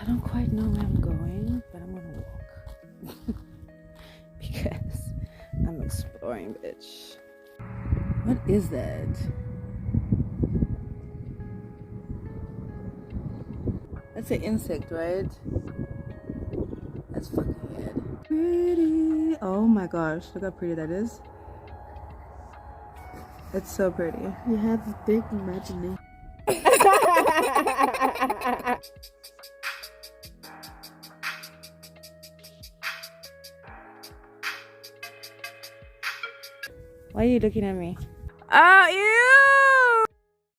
I don't quite know where I'm going, but I'm gonna walk. Because I'm exploring, bitch. What is that? That's an insect, right? That's fucking weird. Pretty. Oh my gosh, look how pretty that is. It's so pretty. You have a big imagination. Why are you looking at me? Oh, ew!